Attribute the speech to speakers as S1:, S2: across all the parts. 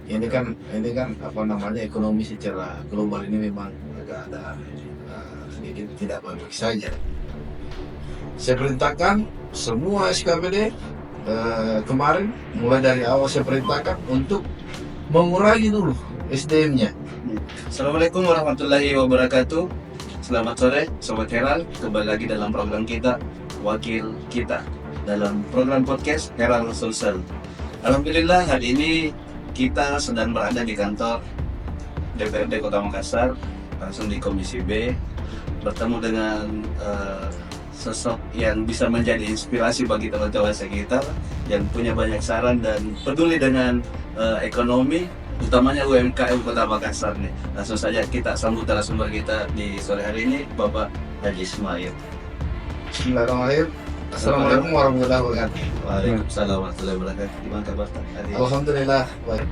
S1: ini kan apa namanya, ekonomi secara global ini memang agak ada sedikit tidak baik saja. Saya perintahkan semua SKPD kemarin, mulai dari awal saya perintahkan untuk mengurangi dulu SDM-nya.
S2: Assalamualaikum warahmatullahi wabarakatuh. Selamat sore, Sobat Herald. Kembali lagi dalam program kita, Wakil Kita, dalam program podcast Herald Sulsel. Alhamdulillah hari ini kita sedang berada di kantor DPRD Kota Makassar, langsung di Komisi B, bertemu dengan sosok yang bisa menjadi inspirasi bagi teman-teman sekitar, yang punya banyak saran dan peduli dengan ekonomi, utamanya UMKM Kota Makassar nih. Langsung saja kita sambut narasumber kita di sore hari ini, Bapak Haji Ismail.
S1: Bismillahirrahmanirrahim. Assalamualaikum warahmatullahi wabarakatuh.
S2: Waalaikumsalam warahmatullahi wabarakatuh. Gimana kabar tadi?
S1: Alhamdulillah baik.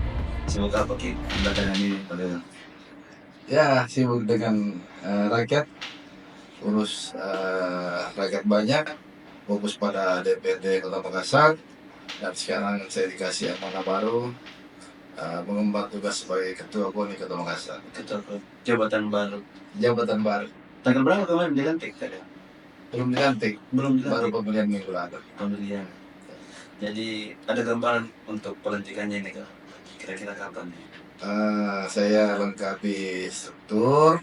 S2: Sibuk apa Ki belakangan ini?
S1: Ya, sibuk dengan rakyat, urus rakyat banyak, fokus pada DPRD Kota Makassar, dan sekarang saya dikasih amanah baru mengemban tugas sebagai Ketua KONI Kota Makassar.
S2: Jabatan baru.
S1: Jabatan baru.
S2: Tanggal berapa kemarin dilantik?
S1: Belum dilantik,
S2: Belum
S1: baru
S2: dilantik.
S1: pemilihan minggu lalu.
S2: Pembelian. Jadi ada gambaran untuk pelantikannya ini Kak? Kira-kira kapan nih?
S1: Saya lengkapi struktur.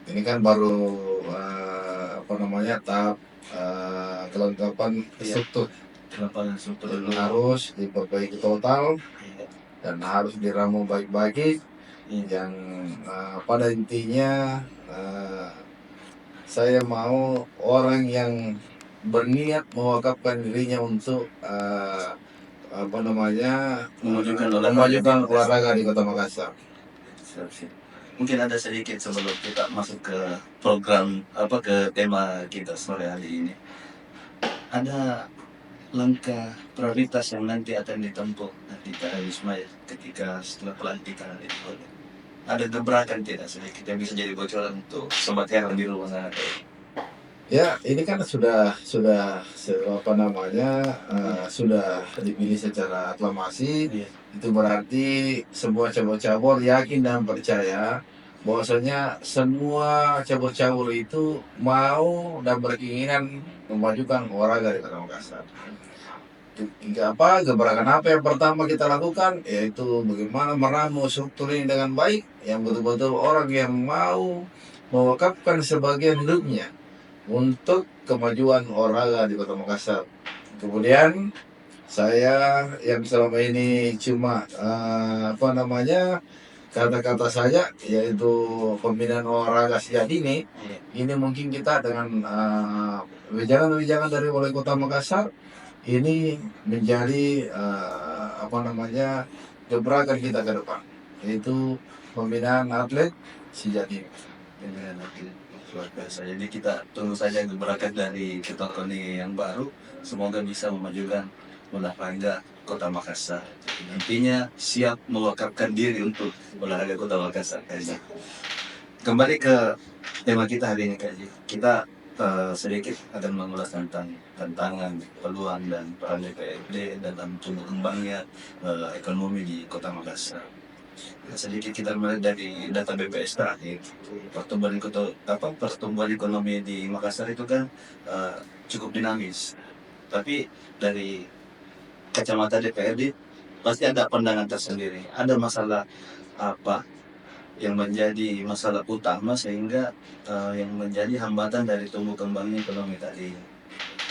S1: Ini kan baru apa namanya, tahap kelengkapan struktur.
S2: Lapangan struktur dulu.
S1: Harus diperbaiki total dan harus diramu baik-baik. Yang pada intinya saya mau orang yang berniat mewakafkan dirinya untuk apa namanya, memajukan olahraga di Kota Makassar.
S2: Mungkin ada sedikit sebelum kita masuk ke program ke tema kita sore hari ini. Ada langkah prioritas yang nanti akan ditempuh nanti Pak Haji Ismail ketika setelah pelantikan itu. Ada gebrakan tidak sedikit yang bisa jadi bocoran untuk Sobat Herald di rumah sana?
S1: Ya, ini kan sudah apa namanya, sudah dipilih secara aklamasi. Itu berarti semua cabur-cabur yakin dan percaya bahwasanya semua cabur-cabur itu mau dan berkeinginan memajukan olahraga di Kota Makassar. Gebrakan apa yang pertama kita lakukan, yaitu bagaimana meramu struktur ini dengan baik, yang betul-betul orang yang mau mewakafkan sebagian hidupnya untuk kemajuan olahraga di Kota Makassar. Kemudian saya yang selama ini cuma apa namanya, kata-kata saja, yaitu pembinaan olahraga sejak dini. Ini mungkin kita dengan wejangan-wejangan dari Wali Kota Makassar ini menjadi apa namanya, gebrakan kita ke depan, yaitu pembinaan atlet sejak dini.
S2: Luar biasa. Jadi kita tunggu saja gebrakan dari Ketua KONI yang baru. Semoga bisa memajukan olahraga Kota Makassar. Intinya siap mewakafkan diri untuk olahraga Kota Makassar. Kembali ke tema kita hari ini Kaji. Kita sedikit akan mengulas tentang tantangan, peluang dan peran DPRD dalam tumbuh kembangnya ekonomi di Kota Makassar. Sedikit kita mulai dari data BPS terakhir, pertumbuhan ekonomi di Makassar itu kan cukup dinamis. Tapi dari kacamata DPRD pasti ada pandangan tersendiri. Ada masalah apa yang menjadi masalah utama sehingga yang menjadi hambatan dari tumbuh kembangnya ekonomi tadi?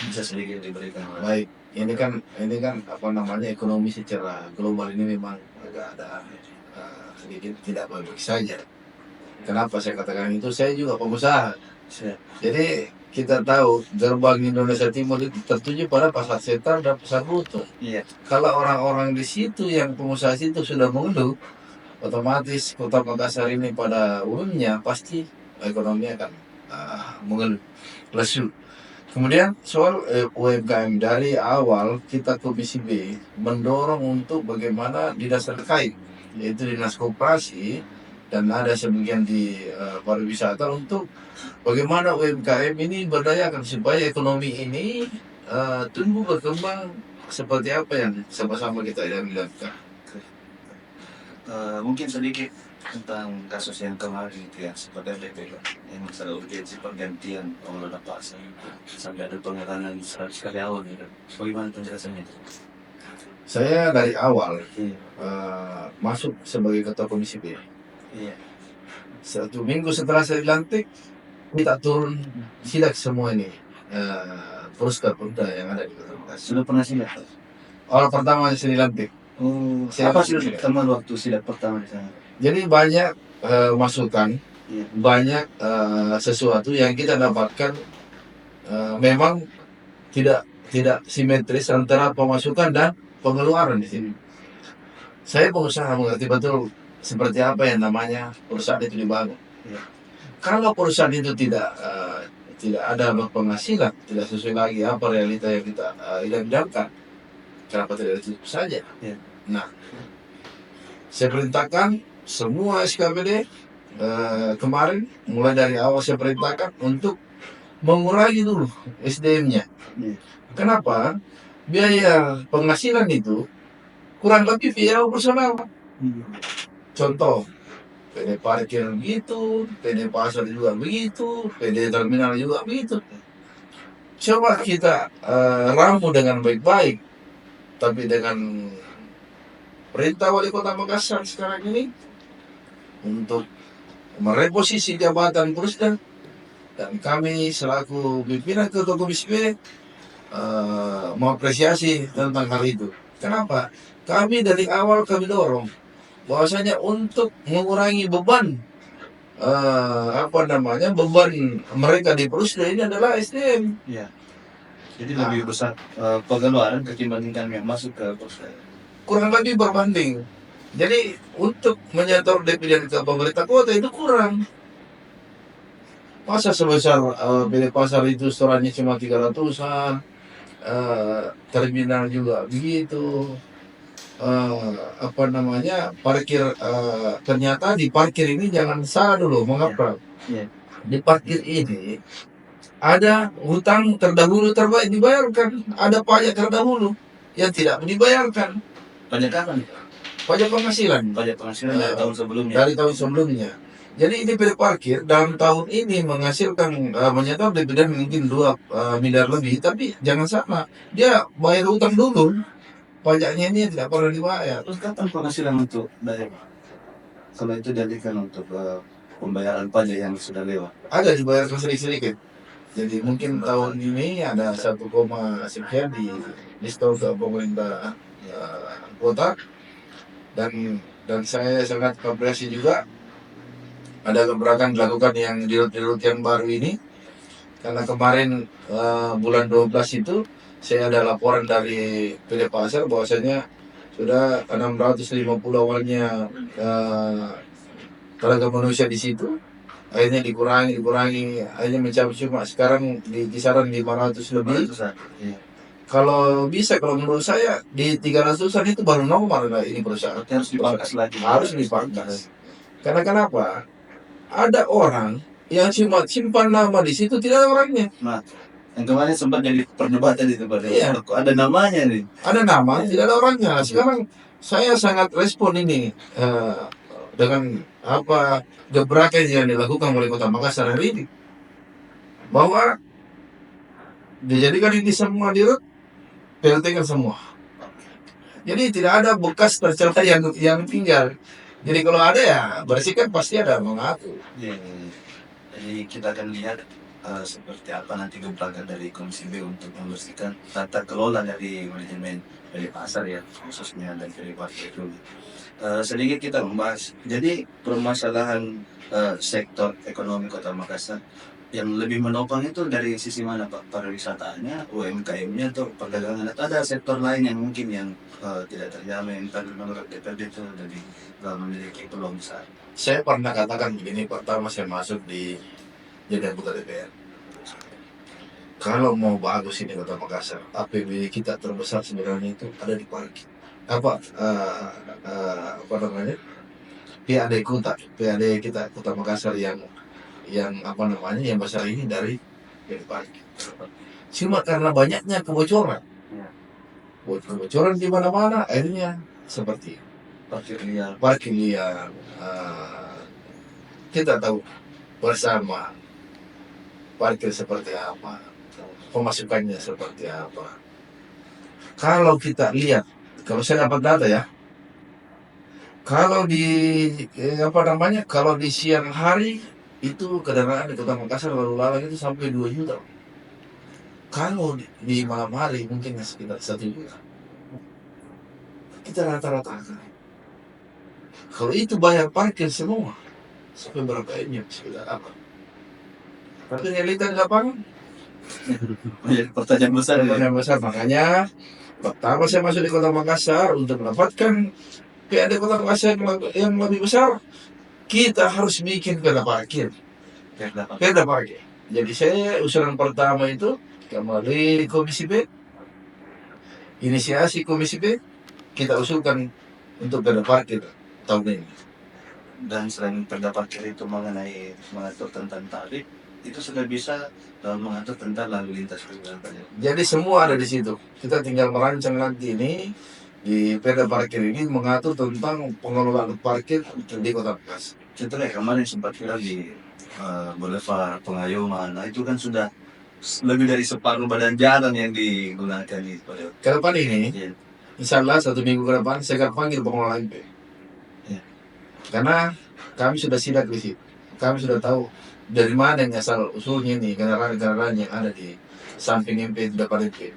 S2: Bisa sedikit diberikan.
S1: Baik, ini kan apa namanya, ekonomi secara global ini memang agak ada sedikit tidak baik saja. Kenapa saya katakan itu? Saya juga pengusaha. Jadi kita tahu gerbang Indonesia Timur itu tertuju pada pasar setar dan pasar butuh. Kalau orang-orang di situ yang pengusaha itu sudah mengeluh, otomatis Kota Makassar ini pada umumnya pasti ekonomi akan mengeluh, lesu. Kemudian soal UMKM, dari awal kita Komisi B mendorong untuk bagaimana dinas terkait, yaitu dinas koperasi dan ada sebagian di pariwisata, untuk bagaimana UMKM ini berdayakan supaya ekonomi ini tumbuh berkembang seperti apa yang sama-sama kita yang dilakukan.
S2: Mungkin sedikit tentang kasus yang kemarin itu ya, seperti DP yang masalah urgensi pergantian pengelola pasar sampai ada pengerahan 100 karyawan gitu. Bagaimana penjelasannya itu?
S1: Saya dari awal
S2: Iya,
S1: masuk sebagai ketua komisi B.
S2: iya,
S1: 1 minggu setelah saya dilantik, kita turun sidak semua ini Perda yang ada di Kota Bekasi.
S2: sudah pernah sidak?
S1: Awal pertama saya dilantik.
S2: Oh,
S1: Saya
S2: apa
S1: langsung
S2: sih
S1: sidak.
S2: teman waktu sidak pertama di sana?
S1: Jadi banyak masukan,
S2: Iya,
S1: banyak sesuatu yang kita dapatkan memang tidak tidak simetris antara pemasukan dan pengeluaran di sini. Saya pengusaha mengerti betul seperti apa yang namanya perusahaan itu dibangun.
S2: iya,
S1: Kalau perusahaan itu tidak ada penghasilan, tidak sesuai lagi apa realita yang kita idamkan, kenapa tidak ditutup saja?
S2: iya,
S1: Nah, saya perintahkan semua SKPD kemarin, mulai dari awal saya perintahkan untuk mengurangi dulu SDM-nya.
S2: iya,
S1: Kenapa? Biaya penghasilan itu kurang lebih biaya operasional. Contoh, PD parkir begitu, PD pasar juga begitu, PD terminal juga begitu. Coba kita ramu dengan baik-baik, tapi dengan perintah wali kota Makassar sekarang ini untuk mereposisi jabatan Pusda, dan kami selaku pimpinan ketua komisi B mengapresiasi tentang hal itu. Kenapa? Kami dari awal kami dorong bahwasanya untuk mengurangi beban beban mereka di Pusda ini adalah SDM.
S2: iya. Jadi lebih besar pengeluaran ketimbangkan yang masuk ke perusahaan.
S1: Kurang lebih berbanding. Jadi untuk menyetor dividen ke pemerintah kota itu kurang. Masa sebesar PD pasar itu setorannya cuma 300-an, terminal juga begitu. Parkir ternyata di parkir ini jangan salah dulu, mengapa?
S2: Iya,
S1: Di parkir ini ada hutang terdahulu terbaik dibayarkan, ada pajak terdahulu yang tidak dibayarkan,
S2: pajak kapan?
S1: pajak penghasilan
S2: Pajak penghasilan dari tahun sebelumnya.
S1: dari tahun sebelumnya. Jadi ini PD parkir dalam tahun ini menghasilkan menyetor dividen mungkin 2 miliar lebih, tapi jangan salah, dia bayar hutang dulu, pajaknya ini tidak pernah dibayar.
S2: Terus kapan penghasilan untuk daerah? Kalau itu jadikan untuk pembayaran pajak yang sudah lewat.
S1: Ada dibayarkan sedikit-sedikit. Jadi mungkin tahun ini ada 1, sekian di store ke pemerintah kota, dan saya sangat apresiasi juga ada gebrakan dilakukan yang di rut yang baru ini, karena kemarin bulan 12 itu saya ada laporan dari PD Pasar bahwasanya sudah 650 awalnya tenaga manusia di situ, akhirnya dikurangi akhirnya mencapai cuma sekarang di kisaran 500 lebih.
S2: Iya.
S1: Kalau menurut saya di 300-an itu baru normal. Nah, ini perusahaan
S2: Berarti harus dipangkas lagi.
S1: harus dipangkas. Karena kenapa? Ada orang yang cuma simpan nama di situ, tidak ada orangnya.
S2: Nah, yang kemarin sempat jadi perdebatan itu pada
S1: Iya.
S2: kok ada namanya nih.
S1: Ada nama, tidak ada orangnya. Sekarang saya sangat respon ini dengan gebrakan yang dilakukan oleh Kota Makassar hari ini, bahwa dijadikan ini semua dirut PLT-kan semua. Jadi tidak ada bekas tercela yang tinggal. Jadi kalau ada ya bersihkan, pasti ada mengaku.
S2: Iya. Jadi kita akan lihat seperti apa nanti gebrakan dari Komisi B untuk membersihkan tata kelola dari manajemen dari pasar ya, khususnya dan dari parkir itu. Sedikit kita membahas. Jadi permasalahan sektor ekonomi Kota Makassar yang lebih menopang itu dari sisi mana Pak? Pariwisatanya, UMKM-nya, atau perdagangan, atau ada sektor lain yang mungkin yang tidak terjamin tadi menurut DPRD itu jadi memiliki peluang besar.
S1: Saya pernah katakan begini, pertama saya masuk jadi anggota DPR. Kalau mau bagus ini Kota Makassar, APBD kita terbesar sebenarnya itu ada di parkir. PAD kita Kota Makassar yang besar ini dari parkir. Cuma karena banyaknya kebocoran di mana-mana, akhirnya seperti itu.
S2: parkir liar.
S1: parkir liar. Kita tahu bersama parkir seperti apa, pemasukannya seperti apa. Kalau kita lihat, kalau saya dapat data ya, kalau kalau di siang hari itu kendaraan di Kota Makassar lalu lalang itu sampai 2 juta. Kalau di malam hari mungkin sekitar 1 juta. Kita rata-ratakan. Kalau itu bayar parkir semua, sampai berapa M sekitar apa? Tapi realita di lapangan
S2: Menjadi pertanyaan besar ya.
S1: yang besar. Makanya pertama saya masuk di Kota Makassar untuk mendapatkan PAD Kota Makassar yang lebih besar, kita harus bikin perda parkir. Perda parkir. Jadi saya usulan pertama itu kembali Komisi B, inisiasi Komisi B, kita usulkan untuk perda parkir tahun ini.
S2: Dan selain perda parkir itu mengatur tentang tarif, itu sudah bisa mengatur tentang lalu lintas juga.
S1: Jadi semua ada di situ. Kita tinggal merancang nanti ini di perda parkir ini mengatur tentang pengelolaan parkir di Kota Makassar.
S2: Contohnya kemarin sempat viral di Boulevard Pengayoman, nah itu kan sudah lebih dari separuh badan jalan yang digunakan itu.
S1: Ke depan ini,
S2: Iya.
S1: insya Allah 1 minggu ke depan saya akan panggil pengelola MP.
S2: Iya.
S1: Karena kami sudah sidak di situ. Kami sudah tahu dari mana yang asal usulnya ini kendaraan-kendaraan yang ada di samping MP di depan MP.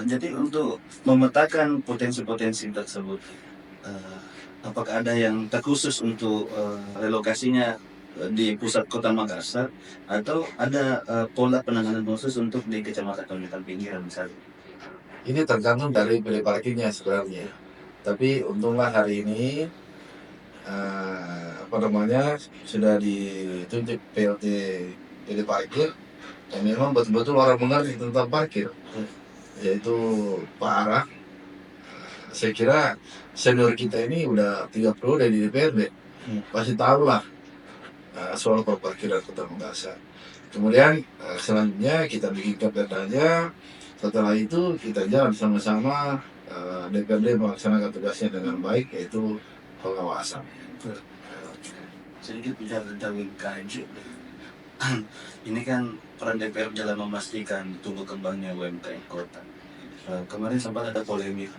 S2: Jadi untuk memetakan potensi-potensi tersebut, apakah ada yang terkhusus untuk relokasinya di pusat Kota Makassar, atau ada pola penanganan khusus untuk di kecamatan-kecamatan pinggiran misalnya?
S1: Ini tergantung dari PD parkirnya sebenarnya. Tapi untunglah hari ini sudah ditunjuk PLT PD parkir yang memang betul-betul orang mengerti tentang parkir, yaitu Pak Ara. Saya kira senior kita ini udah 3 periode di DPRD, pasti tahu lah soal parkiran Kota Makassar. Kemudian selanjutnya kita bikin perdanya. Setelah itu kita jalan sama-sama, DPRD melaksanakan tugasnya dengan baik, yaitu pengawasan.
S2: Sedikit bicara tentang UMKM. Ini kan peran DPR dalam memastikan tumbuh kembangnya UMKM kota. Kemarin sempat ada polemik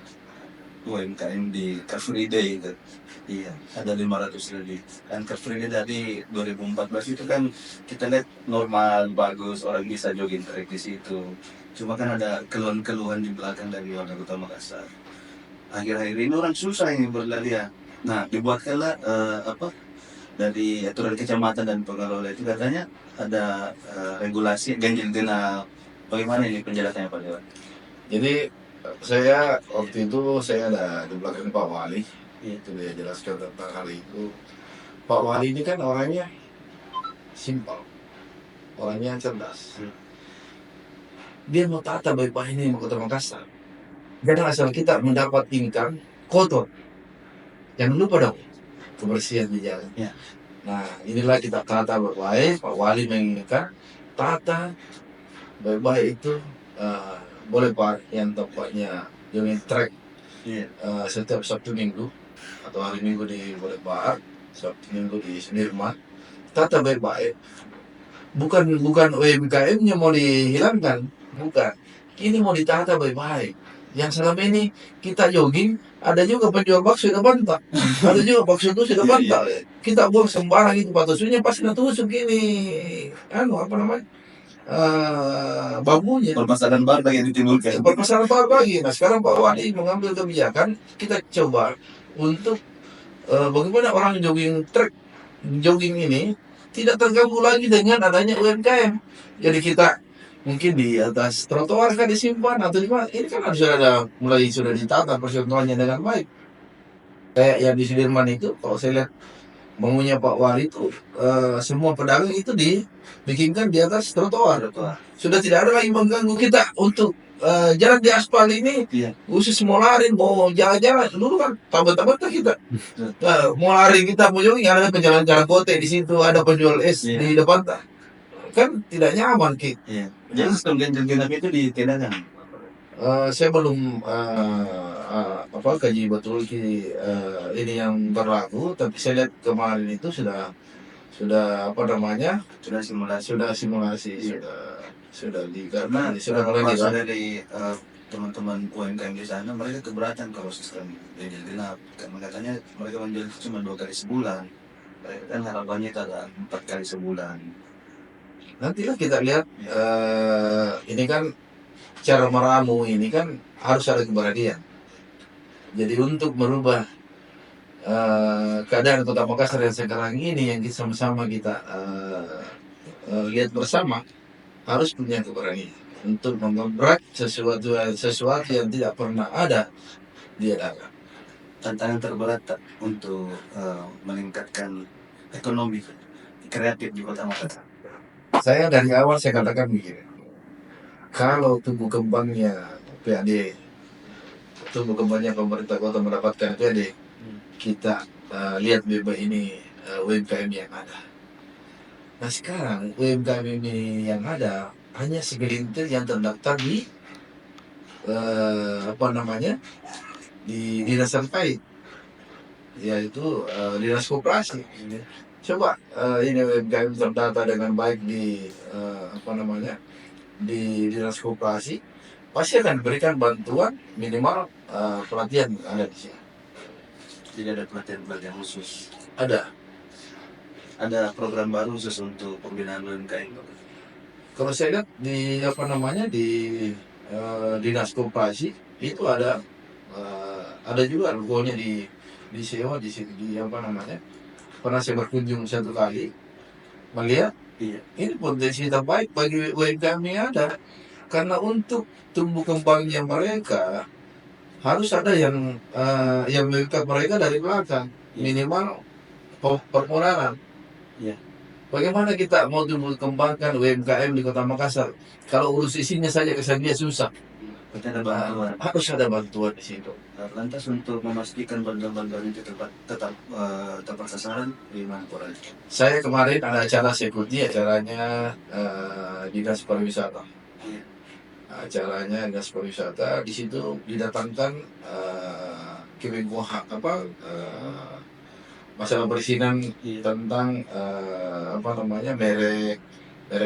S2: UMKM di Car Free Day gitu. Iya, ada 500 lebih. Dan Car Free Day dari 2014 itu kan kita lihat normal, bagus, orang bisa jogging track di situ. Cuma kan ada keluhan-keluhan di belakang dari warga Kota Makassar. Akhir-akhir ini orang susah ini berlari ya. Nah, dibuatkanlah dari aturan kecamatan dan pengelola itu katanya ada regulasi ganjil genap. Bagaimana ini penjelasannya Pak Dewan?
S1: Jadi saya waktu itu saya ada di belakang Pak Wali,
S2: Iya.
S1: itu dia jelaskan tentang hal itu. Pak Wali ini kan orangnya simpel, orangnya cerdas. Dia mau tata baik-baik ini di Kota Makassar. Jangan asal kita mendapat income kotor, jangan lupa dong kebersihan di jalan.
S2: Ya.
S1: Nah, inilah kita tata baik-baik. Pak Wali menginginkan tata baik-baik itu boleh Pak yang tempatnya jogging track
S2: Iya.
S1: setiap Sabtu Minggu atau hari Minggu di Boulevard, Sabtu Minggu di Sudirman. Tata baik-baik. Bukan UMKM-nya mau dihilangkan, bukan. Ini mau ditata baik-baik. Yang selama ini kita jogging, ada juga penjual bakso di depan tak, ada juga bakso itu di depan tak. Kita buang sembarang itu batusunya pasti natusuk ini, bambunya.
S2: Permasalahan baru yang ditimbulkan.
S1: Permasalahan baru lagi. Nah sekarang Pak Wali mengambil kebijakan, kita coba untuk bagaimana orang jogging track, jogging ini tidak terganggu lagi dengan adanya UMKM. Jadi kita mungkin di atas trotoar kan disimpan atau di mana, ini kan sudah ditata persentuhannya dengan baik. Kayak yang di Sudirman itu, kalau saya lihat maunya Pak Wali itu semua pedagang itu dibikinkan di atas trotoar. Sudah tidak ada lagi mengganggu kita untuk jalan di aspal ini.
S2: Iya.
S1: Khusus mau lari, mau jalan-jalan, dulu kan tabet-tabet kita. Mau lari kita mau jogging, ada penjalan-jalan kota di situ, ada penjual es
S2: Iya.
S1: di depan kan tidak nyaman Ki.
S2: Iya. Jadi sistem ganjil genap itu ditiadakan.
S1: Saya belum kaji betul ini yang berlaku, tapi saya lihat kemarin itu sudah apa namanya,
S2: Sudah simulasi.
S1: sudah simulasi,
S2: Iya.
S1: sudah
S2: Karena
S1: sudah mulai
S2: pas
S1: dilakukan.
S2: dari teman-teman UMKM di sana, mereka keberatan kalau sistem ganjil genap. Karena katanya mereka menjual itu cuma 2 kali sebulan. Mereka kan harapannya itu ada 4 kali sebulan.
S1: Nantilah kita lihat, ini kan cara meramu ini kan harus ada keberanian. Jadi untuk merubah keadaan Kota Makassar yang sekarang ini yang sama-sama kita lihat bersama, harus punya keberanian untuk menggebrak sesuatu yang tidak pernah ada diadakan.
S2: Tantangan terberat tak untuk meningkatkan ekonomi kreatif di Kota Makassar.
S1: Saya dari awal saya katakan begini, kalau tumbuh kembangnya PAD, tumbuh kembangnya pemerintah kota mendapatkan PAD, kita lihat bebas ini UMKM yang ada. Nah sekarang UMKM ini yang ada hanya segelintir yang terdaftar di di dinas terkait, yaitu dinas koperasi. Coba ini UMKM terdata dengan baik di di dinas koperasi, pasti akan diberikan bantuan minimal pelatihan ada di sini.
S2: Jadi ada pelatihan khusus.
S1: Ada
S2: Program baru khusus untuk pembinaan UMKM.
S1: kalau saya lihat di di dinas koperasi itu ada juga logonya disewa di sini di pernah saya berkunjung satu kali melihat.
S2: Iya.
S1: Ini potensi terbaik bagi UMKM yang ada, karena untuk tumbuh kembangnya mereka harus ada yang mengikat mereka dari belakang, minimal permodalan.
S2: Iya.
S1: Bagaimana kita mau tumbuh kembangkan UMKM di Kota Makassar kalau urus isinya saja kesannya susah?
S2: Berarti ada bantuan.
S1: Harus ada bantuan di situ.
S2: Lantas untuk memastikan bantuan-bantuan itu tetap tepat sasaran, gimana Pak?
S1: Saya kemarin ada acara ikuti acaranya dinas pariwisata.
S2: Iya.
S1: Acaranya dinas pariwisata, di situ didatangkan Kemenkumham masalah perizinan tentang merek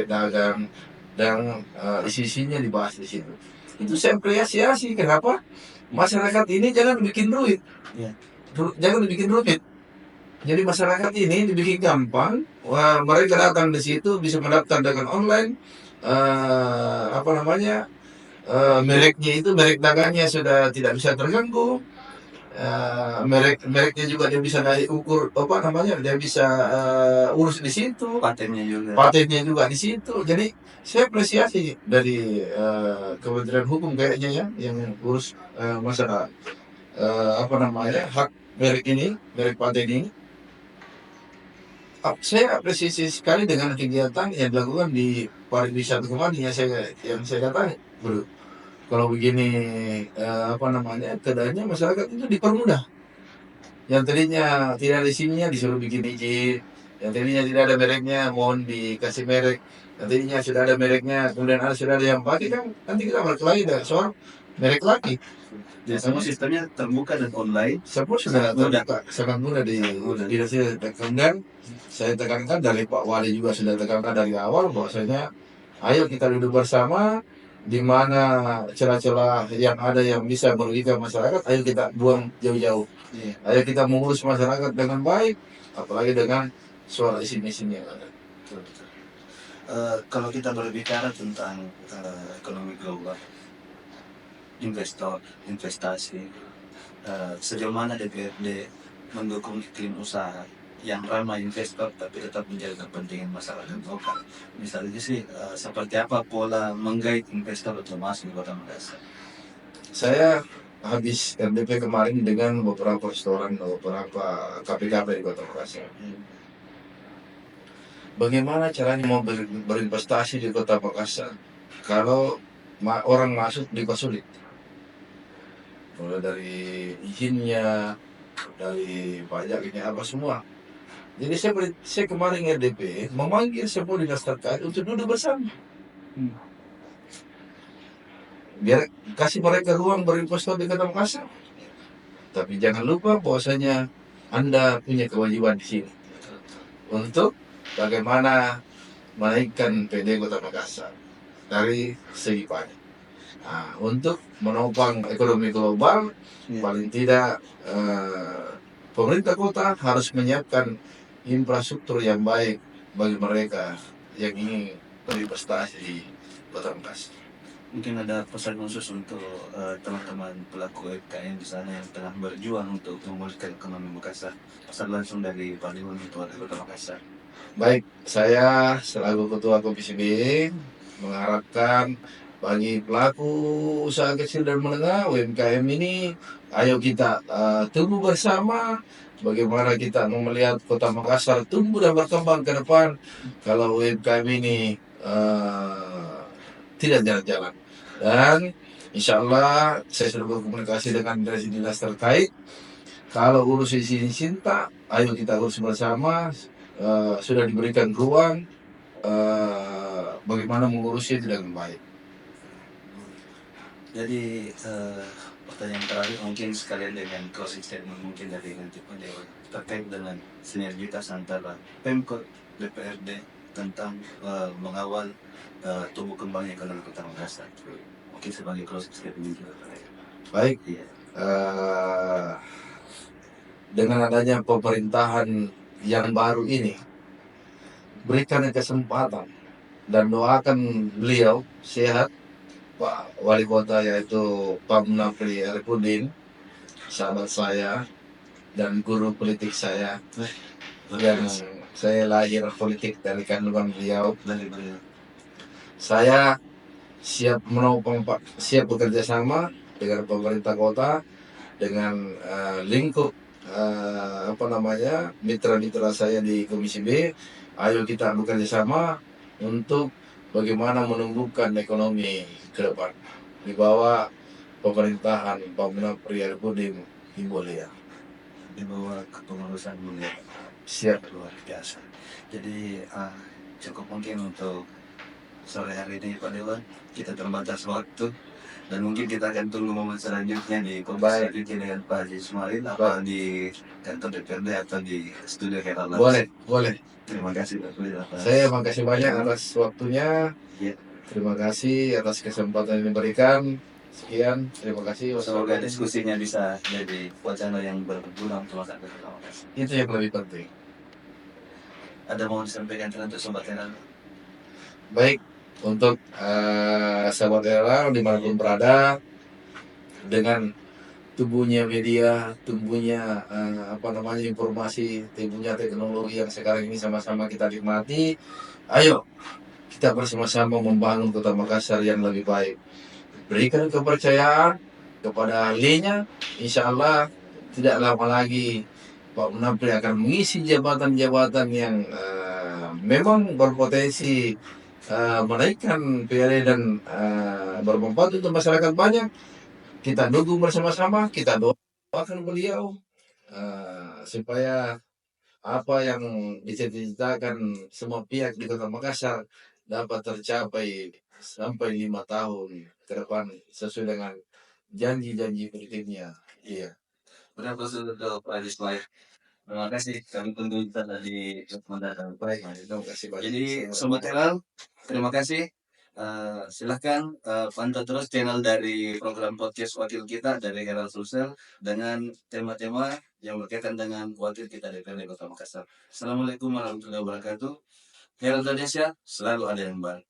S1: dagang dan isi-isinya dibahas di situ. Itu saya apresiasi. Kenapa? Masyarakat ini jangan bikin rumit.
S2: Iya.
S1: Jangan dibikin rumit. Jadi masyarakat ini dibikin gampang. Wah, mereka datang di situ bisa mendaftar dengan online. Mereknya itu merek dagangnya sudah tidak bisa terganggu. Mereknya juga dia bisa ukur dia bisa urus di situ. Patennya juga di situ. Jadi saya apresiasi dari Kementerian Hukum kayaknya ya yang urus masalah hak merek ini, merek paten ini. Saya apresiasi sekali dengan kegiatan yang dilakukan di pariwisata kemarin yang saya katakan, bro. Kalau begini keadaannya masyarakat itu dipermudah. Yang tadinya tidak ada sininya disuruh bikin izin, yang tadinya tidak ada mereknya mohon dikasih merek, yang tadinya sudah ada mereknya kemudian sudah ada yang pakai, kan nanti kita berkelahi dengan soal merek lagi.
S2: Jadi semua sistemnya terbuka dan online.
S1: Semua sudah terbuka, sangat mudah di saya tekankan. Saya tekankan dari Pak Wali juga sudah tekankan dari awal bahwasanya ayo kita duduk bersama, di mana celah-celah yang ada yang bisa merugikan masyarakat, ayo kita buang jauh-jauh. Ayo kita mengurus masyarakat dengan baik, apalagi dengan suara isin-isin yang ada.
S2: Kalau kita berbicara tentang ekonomi global, investasi, sejauh mana DPRD mendukung iklim usaha yang ramah investor tapi tetap menjaga kepentingan masyarakat lokal? Misalnya sih, seperti apa pola menggait investor untuk masuk di Kota Makassar?
S1: Saya habis RDP kemarin dengan beberapa restoran, beberapa kafe-kafe di Kota Makassar. Bagaimana caranya mau berinvestasi di Kota Makassar kalau orang masuk dipersulit? Mulai dari izinnya, dari pajaknya, apa semua. Jadi saya kemarin RDP memanggil semua dinas terkait untuk duduk bersama. biar kasih mereka ruang berinvestasi di Kota Makassar. Tapi jangan lupa bahwasanya Anda punya kewajiban di sini untuk bagaimana menaikkan PD Kota Makassar dari segi pajak. Nah, untuk menopang ekonomi global, paling tidak pemerintah kota harus menyiapkan infrastruktur yang baik bagi mereka yang ingin berinvestasi di Kota Makassar.
S2: Mungkin ada pesan khusus untuk teman-teman pelaku UMKM di sana yang tengah berjuang untuk memulihkan ekonomi Makassar. Pesan langsung dari Pak Dewan untuk Wali Kota Makassar.
S1: Baik, saya selaku Ketua Komisi B mengharapkan bagi pelaku usaha kecil dan menengah UMKM ini, ayo kita tumbuh bersama. Bagaimana kita melihat Kota Makassar tumbuh dan berkembang ke depan kalau UMKM ini tidak jalan-jalan. Dan insya Allah saya sudah berkomunikasi dengan dinas terkait. Kalau urus isi cinta, ayo kita urus bersama. Sudah diberikan ruang bagaimana mengurusnya dengan baik.
S2: Jadi pertanyaan terakhir mungkin sekalian dengan closing statement mungkin dari nanti Pak Dewan terkait dengan sinergitas antara Pemkot, DPRD tentang mengawal tumbuh kembangnya ekonomi Kota Makassar. Mungkin sebagai closing statement juga.
S1: Baik,
S2: Iya.
S1: dengan adanya pemerintahan yang baru ini, berikan kesempatan dan doakan beliau sehat, Pak Wali Kota yaitu Pak Munafri Arifudin, sahabat saya dan guru politik saya. Dan saya lahir politik dari kandungan beliau. Saya siap menopang Pak, siap bekerja sama dengan pemerintah kota, dengan lingkup mitra-mitra saya di Komisi B. Ayo kita bekerja sama untuk bagaimana menumbuhkan ekonomi ke depan di bawah pemerintahan Pak Munafri Arifudin Himbolea.
S2: Di bawah kepengurusan beliau.
S1: Siap.
S2: Luar biasa. Jadi cukup mungkin untuk sore hari ini Pak Dewan, kita terbatas waktu dan mungkin kita akan tunggu momen selanjutnya di komisi selanjutnya dengan Pak Haji Ismail apa di kantor DPRD atau di studio Herald.
S1: Boleh.
S2: Terima kasih Pak Dewan.
S1: Saya makasih banyak atas waktunya.
S2: Ya.
S1: Terima kasih atas kesempatan yang diberikan. Sekian, terima kasih.
S2: Semoga diskusinya bisa jadi wacana yang berguna untuk masyarakat Kota Makassar.
S1: Itu yang lebih penting.
S2: Ada mau disampaikan untuk Sobat Herald?
S1: Baik, untuk sahabat Herald dimanapun berada, dengan tumbuhnya media, tumbuhnya informasi, tumbuhnya teknologi yang sekarang ini sama-sama kita nikmati, ayo kita bersama-sama membangun Kota Makassar yang lebih baik. Berikan kepercayaan kepada ahlinya, insya Allah tidak lama lagi Pak Munafri akan mengisi jabatan-jabatan yang memang berpotensi menaikkan PRD dan bermanfaat untuk masyarakat banyak. Kita dukung bersama-sama, kita doakan beliau supaya apa yang dicita-citakan semua pihak di Kota Makassar dapat tercapai sampai 5 tahun ke depan sesuai dengan janji-janji politiknya. Iya.
S2: Berapa sudah Pak Ismail? Terima kasih kami tunggu kita dari mendatang. Baik.
S1: Terima kasih banyak.
S2: Jadi Sobat Herald, terima kasih. Silahkan pantau terus channel dari program podcast wakil kita dari Herald Sulsel dengan tema-tema yang berkaitan dengan wakil kita DPRD Kota Makassar. Assalamualaikum warahmatullahi wabarakatuh. Herald Indonesia selalu ada yang baru.